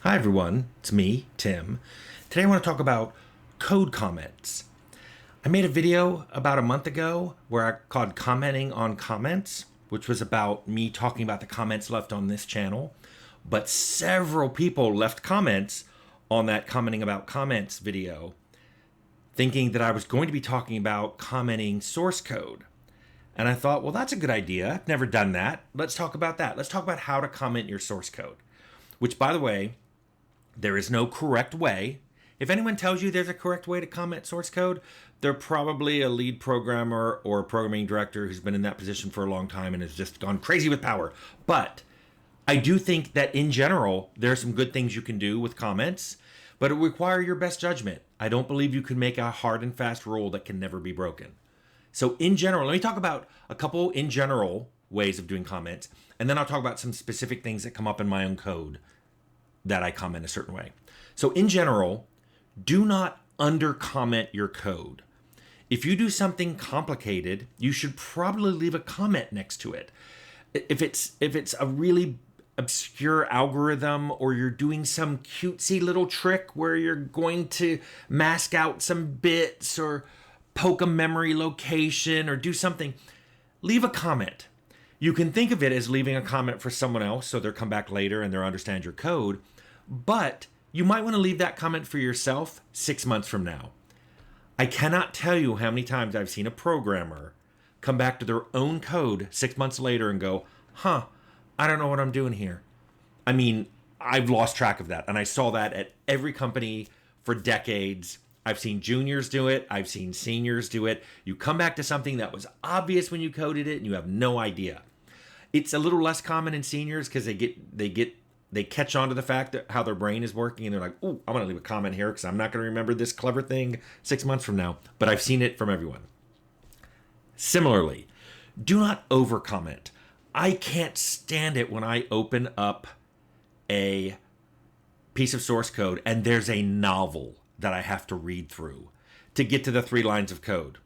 Hi everyone, it's me, Tim. Today I want to talk about code comments. I made a video about a month ago where I called commenting on comments, which was about me talking about the comments left on this channel. But several people left comments on that commenting about comments video, thinking that I was going to be talking about commenting source code. And I thought, well, that's a good idea. I've never done that. Let's talk about that. Let's talk about how to comment your source code, which, by the way, there is no correct way. If anyone tells you there's a correct way to comment source code, they're probably a lead programmer or a programming director who's been in that position for a long time and has just gone crazy with power. But I do think that in general, there are some good things you can do with comments, but it will require your best judgment. I don't believe you can make a hard and fast rule that can never be broken. So in general, let me talk about a couple in general ways of doing comments, and then I'll talk about some specific things that come up in my own code that I comment a certain way. So in general, do not under comment your code. If you do something complicated, you should probably leave a comment next to it. If it's a really obscure algorithm, or you're doing some cutesy little trick where you're going to mask out some bits or poke a memory location or do something, leave a comment. You can think of it as leaving a comment for someone else so they'll come back later and they'll understand your code, but you might want to leave that comment for yourself 6 months from now. I cannot tell you how many times I've seen a programmer come back to their own code 6 months later and go, I don't know what I'm doing here. I mean, I've lost track of that. And I saw that at every company for decades. I've seen juniors do it. I've seen seniors do it. You come back to something that was obvious when you coded it and you have no idea. It's a little less common in seniors because they catch on to the fact that how their brain is working and they're like, "Oh, I'm going to leave a comment here because I'm not going to remember this clever thing 6 months from now." But I've seen it from everyone. Similarly, do not over comment. I can't stand it when I open up a piece of source code and there's a novel that I have to read through to get to the 3 lines of code.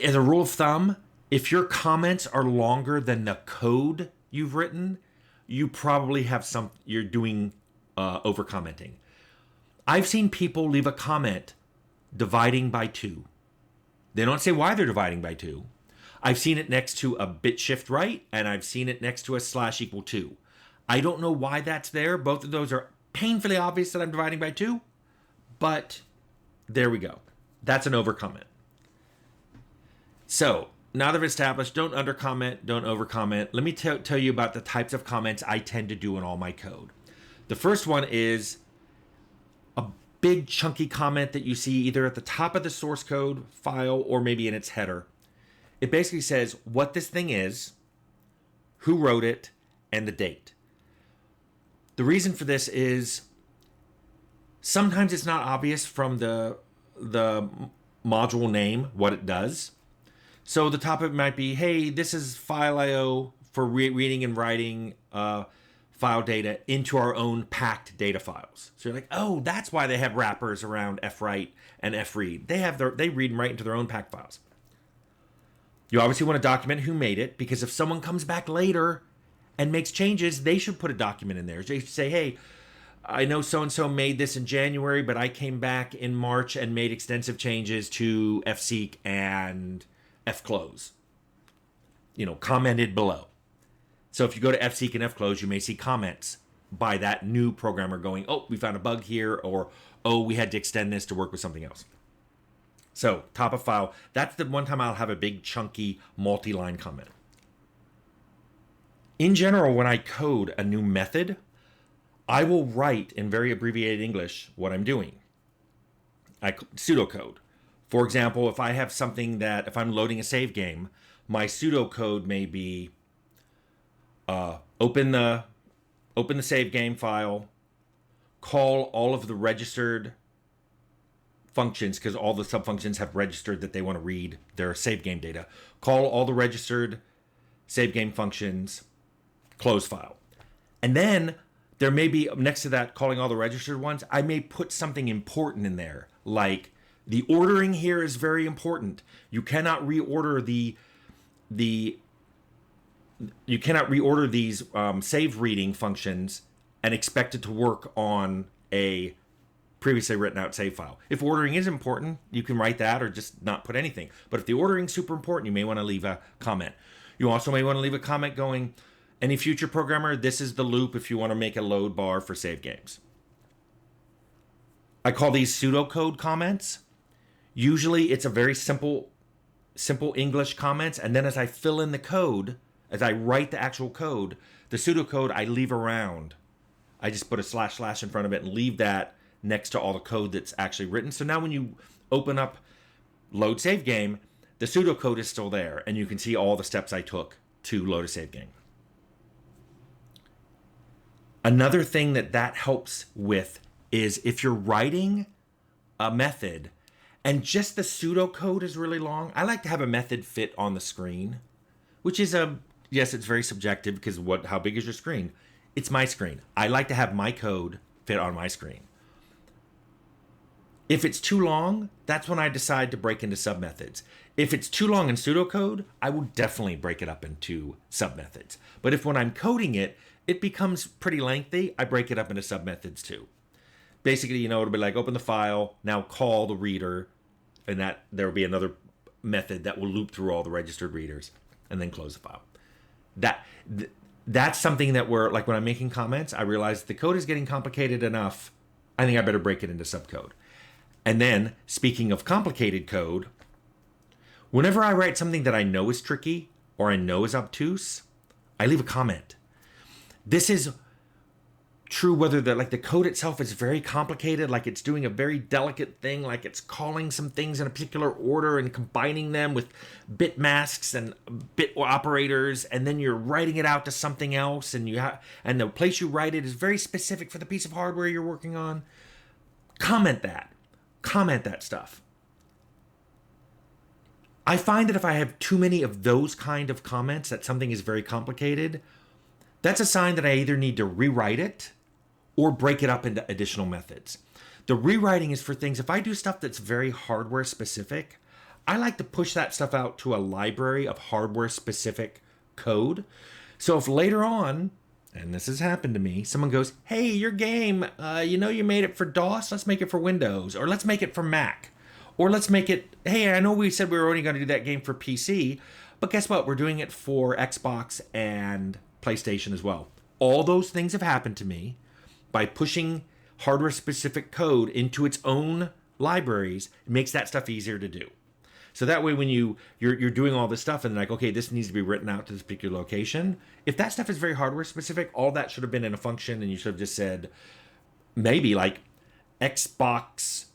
As a rule of thumb, if your comments are longer than the code you've written, you probably have you're doing over commenting. I've seen people leave a comment dividing by 2. They don't say why they're dividing by 2. I've seen it next to a bit shift right, and I've seen it next to a /2. I don't know why that's there. Both of those are painfully obvious that I'm dividing by 2, but there we go. That's an over comment. So now that I've established, don't under comment, don't over comment, let me tell you about the types of comments I tend to do in all my code. The first one is a big chunky comment that you see either at the top of the source code file or maybe in its header. It basically says what this thing is, who wrote it, and the date. The reason for this is sometimes it's not obvious from the module name what it does. So the top of it might be, hey, this is file IO for reading and writing file data into our own packed data files. So you're like, oh, that's why they have wrappers around fwrite and fread. They read and write into their own packed files. You obviously want to document who made it, because if someone comes back later and makes changes, they should put a document in there. They should say, hey, I know so-and-so made this in January, but I came back in March and made extensive changes to fseek and fclose. Commented below. So if you go to fseek and fclose, you may see comments by that new programmer going, oh, we found a bug here, or, oh, we had to extend this to work with something else. So top of file, that's the one time I'll have a big chunky multi-line comment. In general, when I code a new method, I will write in very abbreviated English what I'm doing. I pseudocode. For example, if I have something that, if I'm loading a save game, my pseudocode may be open the save game file, call all of the registered functions, because all the subfunctions have registered that they want to read their save game data. Call all the registered save game functions, close file. And then there may be, next to that, calling all the registered ones, I may put something important in there, like the ordering here is very important. You cannot reorder you cannot reorder these save reading functions and expect it to work on a previously written out save file. If ordering is important, you can write that or just not put anything. But if the ordering is super important, you may want to leave a comment. You also may want to leave a comment going, any future programmer, this is the loop if you want to make a load bar for save games. I call these pseudocode comments. Usually it's a very simple English comments, and then as I fill in the code, as I write the actual code, the pseudocode I leave around. I just put a / in front of it and leave that next to all the code that's actually written. So now when you open up load save game, the pseudocode is still there, and you can see all the steps I took to load a save game. Another thing that helps with is if you're writing a method and just the pseudocode is really long, I like to have a method fit on the screen, which is yes, it's very subjective because how big is your screen? It's my screen. I like to have my code fit on my screen. If it's too long, that's when I decide to break into submethods. If it's too long in pseudocode, I will definitely break it up into submethods. But if when I'm coding it, it becomes pretty lengthy, I break it up into submethods too. Basically, it'll be like open the file, now call the reader, and that there will be another method that will loop through all the registered readers, and then close the file. That's something that like when I'm making comments, I realize the code is getting complicated enough. I think I better break it into subcode. And then, speaking of complicated code, whenever I write something that I know is tricky or I know is obtuse, I leave a comment. This is true whether the code itself is very complicated, like it's doing a very delicate thing, like it's calling some things in a particular order and combining them with bit masks and bit operators, and then you're writing it out to something else, and the place you write it is very specific for the piece of hardware you're working on. Comment that stuff. I find that if I have too many of those kind of comments that something is very complicated, that's a sign that I either need to rewrite it or break it up into additional methods. The rewriting is for things, if I do stuff that's very hardware specific, I like to push that stuff out to a library of hardware specific code. So if later on, and this has happened to me, someone goes, hey, your game, you made it for DOS, let's make it for Windows, or let's make it for Mac, or let's make it, hey, I know we said we were only going to do that game for PC, but guess what? We're doing it for Xbox and PlayStation as well. All those things have happened to me by pushing hardware-specific code into its own libraries. It makes that stuff easier to do. So that way, when you're doing all this stuff and like, okay, this needs to be written out to this particular location. If that stuff is very hardware-specific, all that should have been in a function, and you should have just said maybe like Xbox,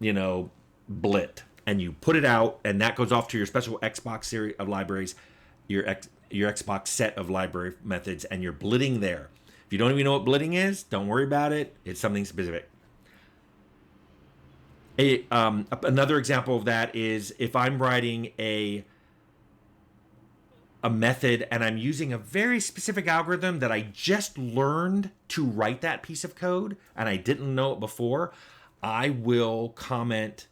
blit, and you put it out, and that goes off to your special Xbox series of libraries, your Xbox set of library methods, and you're blitting there. If you don't even know what blitting is, don't worry about it. It's something specific. Another example of that is if I'm writing a method and I'm using a very specific algorithm that I just learned to write that piece of code and I didn't know it before, I will comment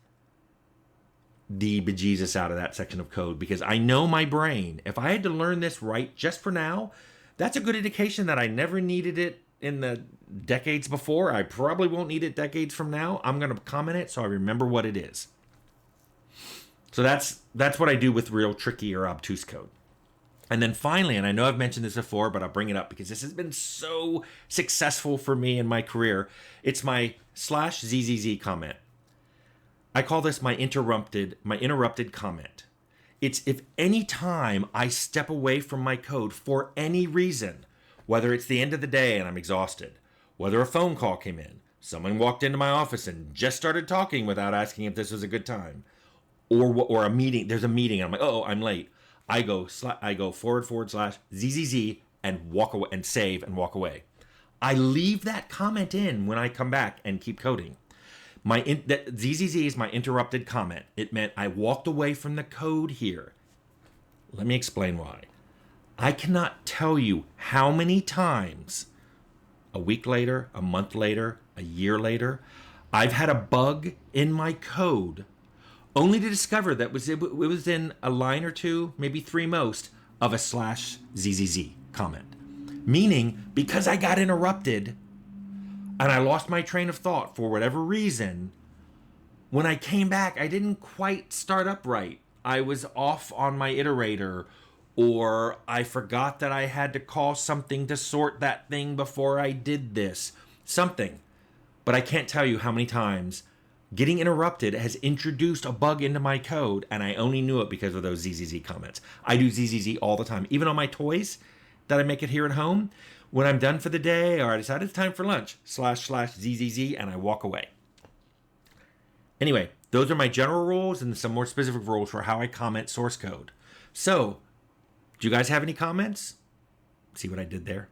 the bejesus out of that section of code because I know my brain. If I had to learn this right just for now, that's a good indication that I never needed it in the decades before. I probably won't need it decades from now. I'm going to comment it so I remember what it is. So that's what I do with real tricky or obtuse code. And then finally, and I know I've mentioned this before, but I'll bring it up because this has been so successful for me in my career. It's my /ZZZ comment. I call this my interrupted comment. It's if any time I step away from my code for any reason, whether it's the end of the day and I'm exhausted, whether a phone call came in, someone walked into my office and just started talking without asking if this was a good time, or a meeting, there's a meeting, and I'm like, oh, I'm late. I go /ZZZ and walk away and save and walk away. I leave that comment in when I come back and keep coding. That ZZZ is my interrupted comment. It meant I walked away from the code here. Let me explain why. I cannot tell you how many times, a week later, a month later, a year later, I've had a bug in my code only to discover that it was in a line or two, maybe three most, of a /ZZZ comment. Meaning, because I got interrupted and I lost my train of thought for whatever reason, when I came back, I didn't quite start up right. I was off on my iterator, or I forgot that I had to call something to sort that thing before I did this. Something. But I can't tell you how many times getting interrupted has introduced a bug into my code, and I only knew it because of those ZZZ comments. I do ZZZ all the time. Even on my toys that I make it here at home, when I'm done for the day or I decide it's time for lunch, / ZZZ, and I walk away. Anyway, those are my general rules and some more specific rules for how I comment source code. So, do you guys have any comments? See what I did there?